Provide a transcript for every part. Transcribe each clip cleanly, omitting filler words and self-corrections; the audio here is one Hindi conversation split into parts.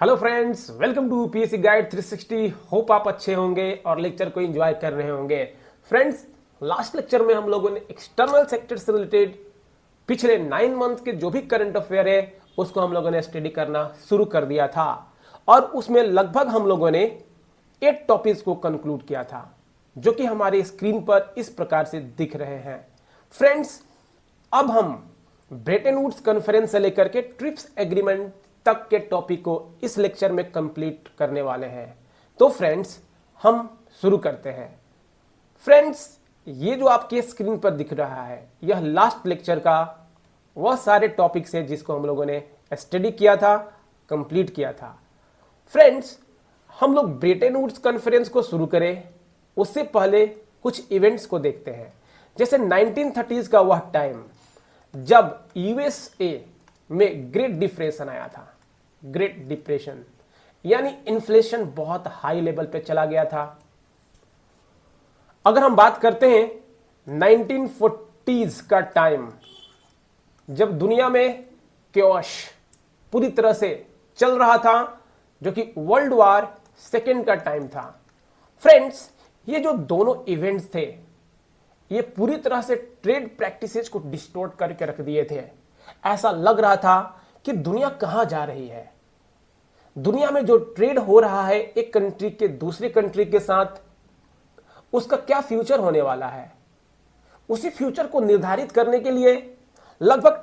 Hello friends, welcome to PSC guide 360। Hope आप अच्छे होंगे और लेक्चर को एंजॉय कर रहे होंगे। फ्रेंड्स, लास्ट लेक्चर में हम लोगों ने एक्सटर्नल सेक्टर से रिलेटेड पिछले 9 मंथ के जो भी करंट अफेयर है उसको हम लोगों ने स्टडी करना शुरू कर दिया था और उसमें लगभग हम लोगों ने 8 टॉपिक्स को कंक्लूड किया था जो कि हमारे स्क्रीन पर इस प्रकार से दिख रहे हैं। फ्रेंड्स, अब हम ब्रेटन वुड्स कॉन्फ्रेंस से लेकर के ट्रिप्स एग्रीमेंट तक के टॉपिक को इस लेक्चर में कंप्लीट करने वाले हैं। तो फ्रेंड्स, हम शुरू करते हैं। फ्रेंड्स, ये जो आपके स्क्रीन पर दिख रहा है यह लास्ट लेक्चर का वह सारे टॉपिक्स है जिसको हम लोगों ने स्टडी किया था, कंप्लीट किया था। फ्रेंड्स, हम लोग ब्रेटन वुड्स कॉन्फ्रेंस को शुरू करें उससे पहले कुछ इवेंट्स को देखते हैं। जैसे 1930s का वह टाइम जब यूएसए में ग्रेट डिप्रेशन आया था। ग्रेट डिप्रेशन यानी इन्फ्लेशन बहुत हाई लेवल पे चला गया था। अगर हम बात करते हैं 1940s का टाइम जब दुनिया में क्योश पूरी तरह से चल रहा था, जो कि वर्ल्ड वॉर सेकेंड का टाइम था। फ्रेंड्स, ये जो दोनों इवेंट्स थे ये पूरी तरह से ट्रेड प्रैक्टिसेस को डिस्टोर्ट करके रख दिए थे। ऐसा लग रहा था कि दुनिया कहां जा रही है। दुनिया में जो ट्रेड हो रहा है एक कंट्री के दूसरे कंट्री के साथ, उसका क्या फ्यूचर होने वाला है। उसी फ्यूचर को निर्धारित करने के लिए लगभग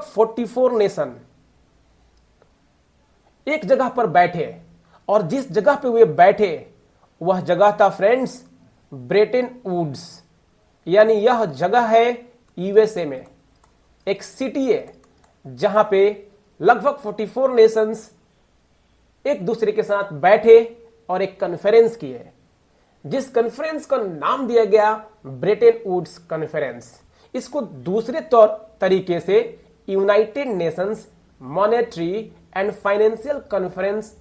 44 नेशन एक जगह पर बैठे और जिस जगह पे वे बैठे वह जगह था फ्रेंड्स ब्रेटन वुड्स। यानी यह जगह है यूएसए में, एक सिटी है जहां पे लगभग 44 नेशंस एक दूसरे के साथ बैठे और एक कॉन्फ्रेंस की है, जिस कॉन्फ्रेंस का नाम दिया गया ब्रेटन वुड्स कॉन्फ्रेंस। इसको दूसरे तौर तरीके से United Nations monetary and financial conference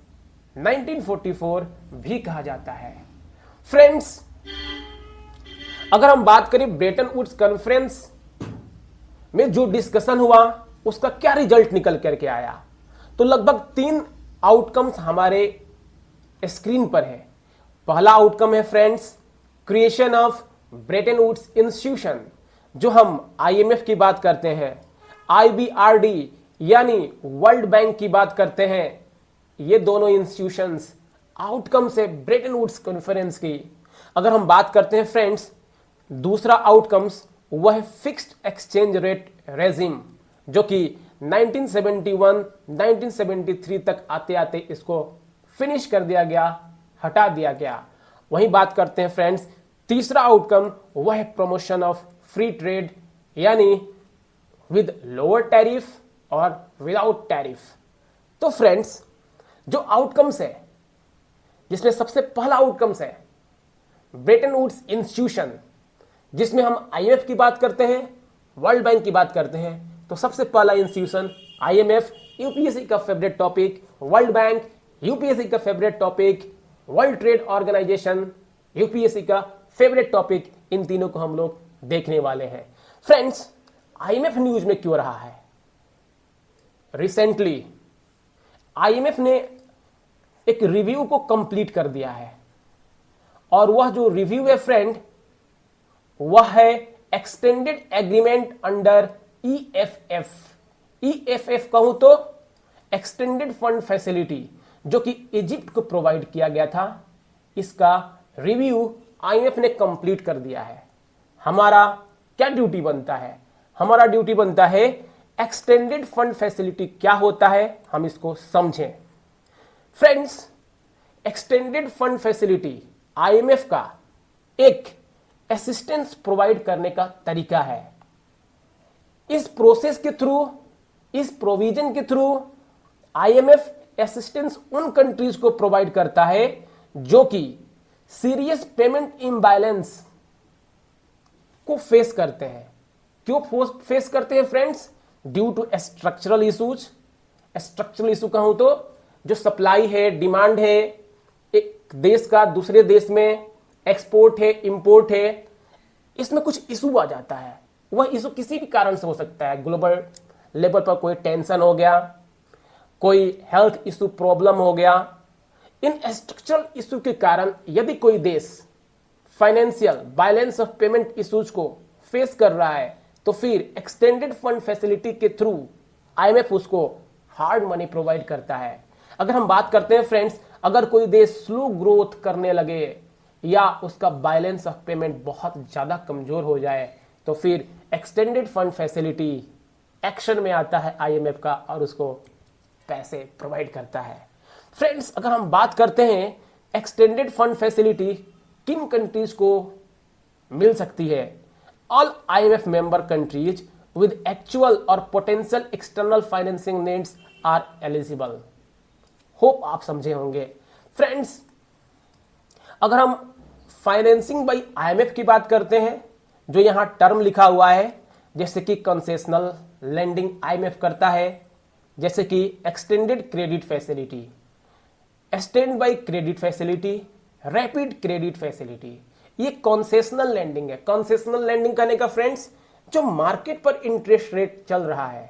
1944 भी कहा जाता है। फ्रेंड्स, अगर हम बात करें ब्रेटन वुड्स कॉन्फ्रेंस में जो डिस्कशन हुआ उसका क्या रिजल्ट निकल करके आया, तो लगभग 3 आउटकम्स हमारे स्क्रीन पर है। पहला आउटकम है friends creation of Bretton Woods institution, जो हम आईएमएफ की बात करते हैं, आईबीआरडी यानी वर्ल्ड बैंक की बात करते हैं। ये दोनों इंस्टीट्यूशंस आउटकम से ब्रेटन वुड्स कॉन्फ्रेंस की। अगर हम बात करते हैं फ्रेंड्स, दूसरा आउटकम्स वह है फिक्स्ड एक्सचेंज रेट रेजिम, जो कि 1971-1973 तक आते आते इसको फिनिश कर दिया गया, हटा दिया गया। वहीं बात करते हैं फ्रेंड्स, तीसरा आउटकम वह है प्रमोशन ऑफ फ्री ट्रेड, यानी विद लोअर टैरिफ और विदाउट टैरिफ। तो फ्रेंड्स, जो आउटकम्स है जिसमें सबसे पहला आउटकम्स है ब्रेटन वुड्स इंस्टीट्यूशन, जिसमें हम आईएमएफ की बात करते हैं, वर्ल्ड बैंक की बात करते हैं। तो सबसे पहला इंस्टीट्यूशन आईएमएफ, यूपीएससी का favourite topic, world bank UPSC का favourite topic, world trade organisation UPSC का फेवरेट टॉपिक। इन तीनों को हम लोग देखने वाले हैं। फ्रेंड्स, आईएमएफ न्यूज में क्यों रहा है? रिसेंटली आईएमएफ ने एक रिव्यू को कंप्लीट कर दिया है और वह जो रिव्यू है फ्रेंड वह है extended agreement under EFF. EFF कहूं तो एक्सटेंडेड फंड फैसिलिटी, जो कि इजिप्ट को प्रोवाइड किया गया था। इसका रिव्यू आईएमएफ ने कंप्लीट कर दिया है। हमारा क्या ड्यूटी बनता है? हमारा ड्यूटी बनता है एक्सटेंडेड फंड फैसिलिटी क्या होता है हम इसको समझें। Friends, extended fund facility IMF का एक असिस्टेंस प्रोवाइड करने का तरीका है। इस प्रोसेस के थ्रू, इस प्रोविजन के थ्रू आईएमएफ असिस्टेंस उन कंट्रीज को प्रोवाइड करता है जो कि सीरियस पेमेंट इम्बैलेंस को फेस करते हैं। क्यों फेस करते हैं friends? Due to structural issues. Structural issue कहूं तो जो सप्लाई है, डिमांड है, एक देश का दूसरे देश में एक्सपोर्ट है, इंपोर्ट है, इसमें कुछ इशू आ जाता है। वह इशू किसी भी कारण से हो सकता है। ग्लोबल लेवल पर कोई टेंशन हो गया, कोई हेल्थ इशू प्रॉब्लम हो गया, इन स्ट्रक्चरल इशू के कारण यदि कोई देश financial balance of payment issues को फेस कर रहा है तो फिर एक्सटेंडेड फंड फैसिलिटी के थ्रू आईएमएफ उसको हार्ड मनी प्रोवाइड करता है। अगर हम बात करते हैं फ्रेंड्स, अगर कोई देश स्लो ग्रोथ करने लगे या उसका बैलेंस ऑफ पेमेंट बहुत ज्यादा कमजोर हो जाए तो फिर एक्सटेंडेड फंड फैसिलिटी एक्शन में आता है आईएमएफ का और उसको पैसे प्रोवाइड करता है। फ्रेंड्स, अगर हम बात करते हैं एक्सटेंडेड फंड फैसिलिटी किन कंट्रीज को मिल सकती है, all IMF member countries with actual और potential external financing needs are eligible. Hope आप समझे होंगे। फ्रेंड्स, अगर हम फाइनेंसिंग बाय आईएमएफ की बात करते हैं, जो यहां टर्म लिखा हुआ है, जैसे कि कंसेशनल लेंडिंग आईएमएफ करता है, जैसे कि extended credit facility, stand by credit facility, rapid credit facility, ये कंसेशनल लेंडिंग है। कंसेशनल लेंडिंग करने का फ्रेंड्स, जो मार्केट पर इंटरेस्ट रेट चल रहा है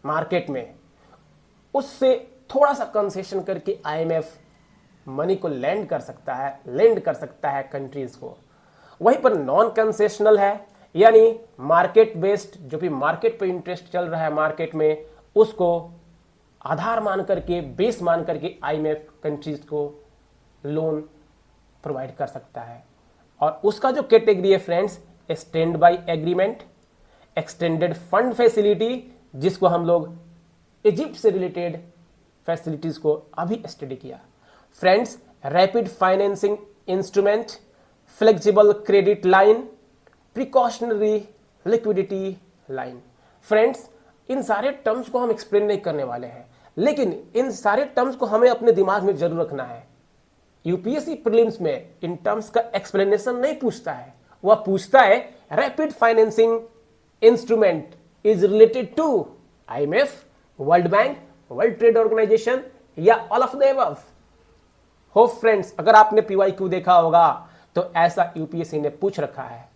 मार्केट में, उससे थोड़ा सा कंसेशन करके आईएमएफ मनी को लेंड कर सकता है कंट्रीज को। वहीं पर नॉन कंसेशनल है, यानी मार्केट बेस्ड, जो भी मार्केट पर इंटरेस्ट चल रहा है मार्केट में, उसको आधार मान करके, बेस मान करके आईएमएफ कंट्रीज को लोन प्रोवाइड कर सकता है। और उसका जो कैटेगरी है friends, stand by agreement, extended fund facility, जिसको हम लोग इजिप्ट से रिलेटेड फैसिलिटीज को अभी स्टडी किया। Friends, rapid financing instrument, flexible credit line, precautionary liquidity line. Friends, इन सारे टर्म्स को हम एक्सप्लेन नहीं करने वाले हैं, लेकिन इन सारे टर्म्स को हमें अपने दिमाग में जरूर रखना है। यूपीएससी प्रीलिम्स में इन टर्म्स का एक्सप्लेनेशन नहीं पूछता है, वह पूछता है rapid financing instrument is related to IMF, world bank, world trade organization या ऑल ऑफ द अबव। हो फ्रेंड्स, अगर आपने पीवाईक्यू देखा होगा तो ऐसा यूपीएससी ने पूछ रखा है,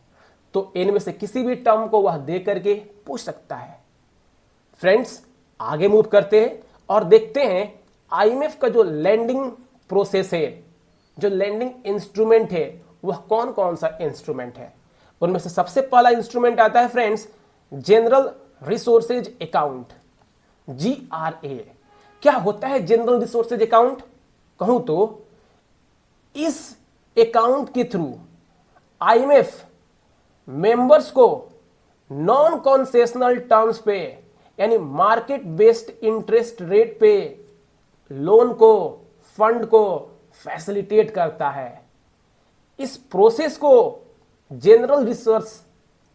तो इनमें से किसी भी टर्म को वह दे करके पूछ सकता है। फ्रेंड्स, आगे मूव करते हैं और देखते हैं आईएमएफ का जो लैंडिंग प्रोसेस है, जो लैंडिंग इंस्ट्रूमेंट है, वह कौन कौन सा इंस्ट्रूमेंट है। उनमें से सबसे पहला इंस्ट्रूमेंट आता है फ्रेंड्स, जनरल रिसोर्सेज अकाउंट, जीआरए। क्या होता है जनरल रिसोर्सेज अकाउंट? कहूं तो इस अकाउंट के थ्रू आईएमएफ मेंबर्स को नॉन कॉन्सेशनल टर्म्स पे, यानी मार्केट बेस्ड इंटरेस्ट रेट पे लोन को, फंड को फैसिलिटेट करता है। इस प्रोसेस को जनरल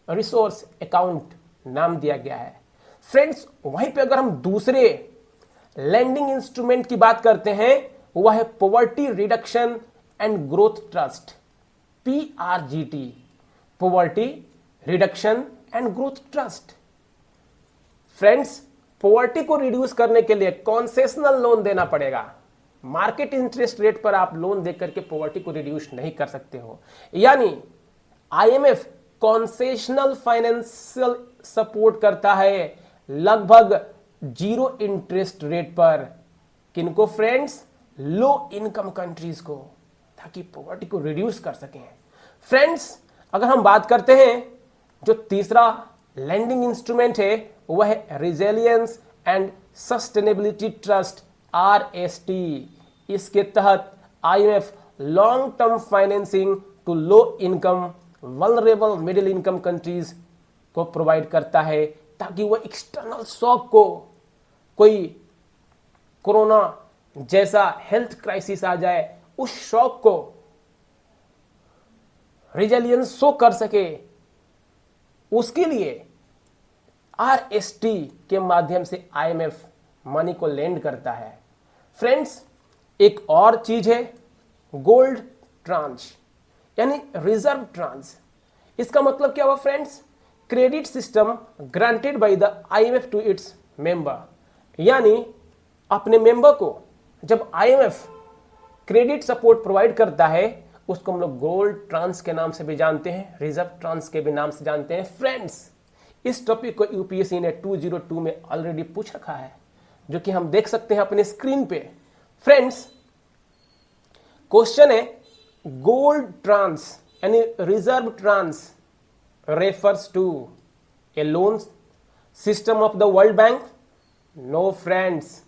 रिसोर्स अकाउंट नाम दिया गया है। फ्रेंड्स, वहीं पे अगर हम दूसरे लैंडिंग इंस्ट्रूमेंट की बात करते हैं, वह है poverty reduction and growth trust, PRGT, poverty reduction and growth trust. Friends, poverty को रिड्यूस करने के लिए कॉन्सेशनल लोन देना पड़ेगा। मार्केट इंटरेस्ट रेट पर आप लोन देकर के पॉवर्टी को रिड्यूस नहीं कर सकते हो। यानी आईएमएफ कॉन्सेशनल फाइनेंशियल सपोर्ट करता है लगभग जीरो इंटरेस्ट रेट पर। किनको फ्रेंड्स? लो इनकम कंट्रीज को, ताकि पॉवर्टी को रिड्यूस कर सकें। फ्रेंड्स, अगर हम बात करते हैं, जो तीसरा लैंडिंग इंस्ट्रूमेंट है वह है resilience and sustainability trust, RST. इसके तहत IMF long term financing to low income vulnerable middle income countries को प्रोवाइड करता है, ताकि वह एक्सटर्नल शॉक को, कोई कोरोना जैसा हेल्थ क्राइसिस आ जाए, उस शॉक को रिजिलियंस शो कर सके, उसके लिए आरएसटी के माध्यम से आईएमएफ मनी को लेंड करता है। फ्रेंड्स, एक और चीज है गोल्ड ट्रांच, यानी रिजर्व ट्रांच। इसका मतलब क्या हुआ friends? Credit system granted by the IMF to its member, यानी अपने मेंबर को जब आईएमएफ क्रेडिट सपोर्ट प्रोवाइड करता है, उसको हम लोग गोल्ड ट्रांस के नाम से भी जानते हैं, रिजर्व ट्रांस के भी नाम से जानते हैं। फ्रेंड्स, इस टॉपिक को यूपीएससी ने 202 में ऑलरेडी पूछ रखा है। जो कि हम देख सकते हैं अपने स्क्रीन पे। फ्रेंड्स, क्वेश्चन है गोल्ड ट्रांस यानी reserve tranche refers to a loan system of the world bank? No friends,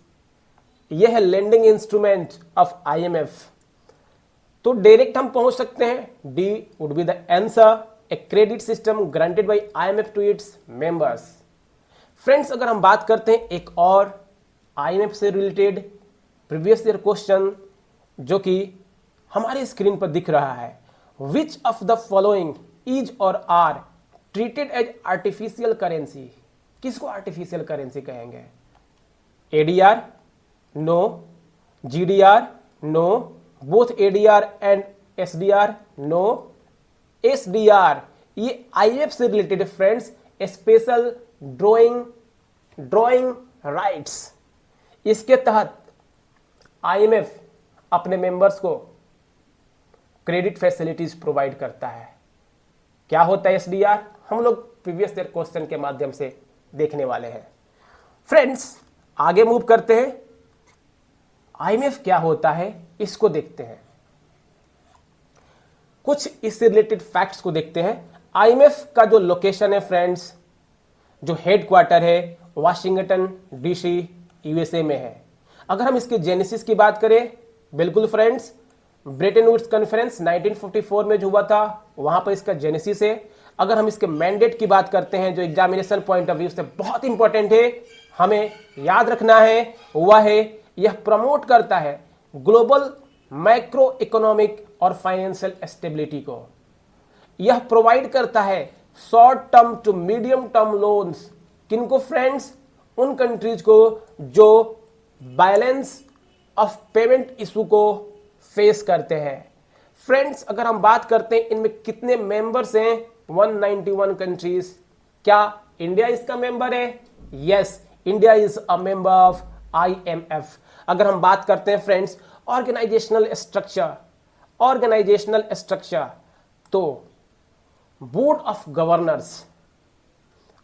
यह है लेंडिंग इंस्ट्रूमेंट ऑफ आईएमएफ। तो डायरेक्ट हम पहुंच सकते हैं, D would be the answer, a credit system granted by IMF to its members. Friends, अगर हम बात करते हैं एक और आईएमएफ से रिलेटेड प्रीवियस ईयर क्वेश्चन जो कि हमारे स्क्रीन पर दिख रहा है, which of the following is और are treated as artificial currency? किसको आर्टिफिशियल करेंसी कहेंगे? ADR? No. GDR? No. Both ADR and SDR? No. SDR ये आईएफ से related friends, special drawing rights. इसके तहत आईएमएफ अपने मेंबर्स को क्रेडिट फैसिलिटीज प्रोवाइड करता है। क्या होता है एसडीआर? हम लोग प्रीवियस ईयर क्वेश्चन के माध्यम से देखने वाले हैं। फ्रेंड्स, आगे मूव करते हैं। आईएमएफ क्या होता है इसको देखते हैं, कुछ इससे रिलेटेड फैक्ट्स को देखते हैं। आईएमएफ का जो लोकेशन है फ्रेंड्स, जो हेडक्वार्टर है वाशिंगटन डीसी यूएसए में है। अगर हम इसके जेनेसिस की बात करें, बिल्कुल फ्रेंड्स, ब्रेटन वुड्स कॉन्फ्रेंस 1944 में जो हुआ था वहां पर इसका जेनेसिस है। अगर हम इसके मैंडेट की बात करते हैं जो एग्जामिनेशन पॉइंट ऑफ व्यू से बहुत इंपॉर्टेंट है, हमें याद रखना है, वह है यह प्रमोट करता है ग्लोबल मैक्रो इकोनॉमिक और फाइनेंशियल स्टेबिलिटी को। यह प्रोवाइड करता है short term to medium term loans. किनको फ्रेंड्स? उन कंट्रीज को जो बैलेंस ऑफ पेमेंट इशू को फेस करते हैं। फ्रेंड्स, अगर हम बात करते हैं इनमें कितने मेंबर्स हैं, 191 कंट्रीज। क्या इंडिया इसका मेंबर है? Yes, India is a member of IMF. अगर हम बात करते हैं फ्रेंड्स ऑर्गेनाइजेशनल स्ट्रक्चर, तो बोर्ड ऑफ गवर्नर्स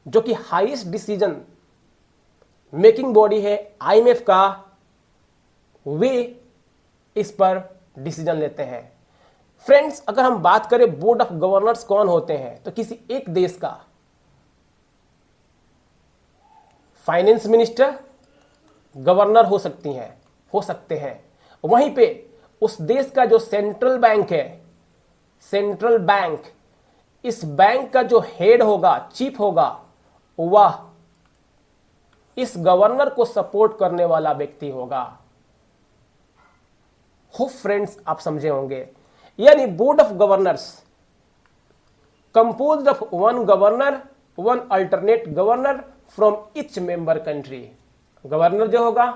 जो कि हाईएस्ट डिसीजन मेकिंग बॉडी है आईएमएफ का, वे इस पर डिसीजन लेते हैं। फ्रेंड्स, अगर हम बात करें बोर्ड ऑफ गवर्नर्स कौन होते हैं, तो किसी एक देश का फाइनेंस मिनिस्टर गवर्नर हो सकते हैं। वहीं पे उस देश का जो सेंट्रल बैंक है, सेंट्रल बैंक, इस बैंक का जो हेड होगा, चीफ होगा, वह इस गवर्नर को सपोर्ट करने वाला व्यक्ति होगा। हो फ्रेंड्स, आप समझे होंगे। यानी board of governors composed of one governor, one alternate governor from each member country. Governor जो होगा,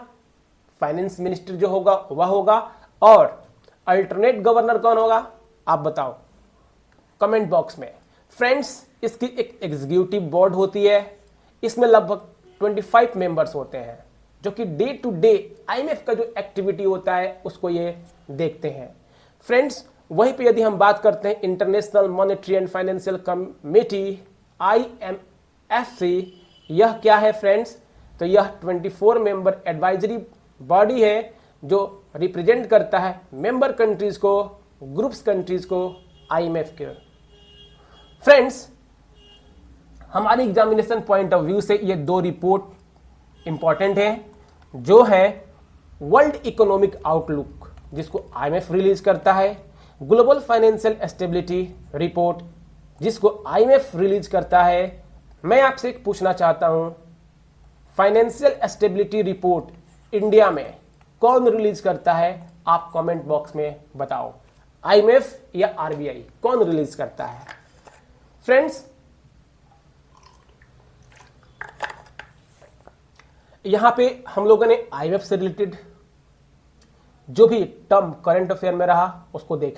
फाइनेंस मिनिस्टर जो होगा वह होगा, और अल्टरनेट गवर्नर कौन होगा आप बताओ कमेंट बॉक्स में। फ्रेंड्स, इसकी एक एग्जीक्यूटिव बोर्ड होती है, इसमें लगभग 25 मेंबर्स होते हैं जो कि डे टू डे आईएमएफ का जो एक्टिविटी होता है उसको ये देखते हैं। फ्रेंड्स, वहीं पे यदि हम बात करते हैं international monetary and financial committee IMFC, यह क्या है फ्रेंड्स? तो यह 24 मेंबर एडवाइजरी बॉडी है जो रिप्रेजेंट करता है मेंबर कंट्रीज को, ग्रुप्स कंट्रीज को आईएमएफ के। फ्रेंड्स, हमारे एग्जामिनेशन पॉइंट ऑफ व्यू से ये दो रिपोर्ट इंपॉर्टेंट है, जो है वर्ल्ड इकोनॉमिक आउटलुक जिसको आईएमएफ रिलीज करता है, ग्लोबल फाइनेंशियल स्टेबिलिटी रिपोर्ट जिसको आईएमएफ रिलीज करता है। मैं आपसे एक पूछना चाहता हूं, फाइनेंशियल स्टेबिलिटी रिपोर्ट इंडिया में कौन रिलीज करता है? आप कमेंट बॉक्स में बताओ, आईएमएफ या आरबीआई, कौन रिलीज करता है? फ्रेंड्स, यहां पे हम लोगों ने आईएमएफ से रिलेटेड जो भी टर्म करंट अफेयर में रहा उसको देख लिया।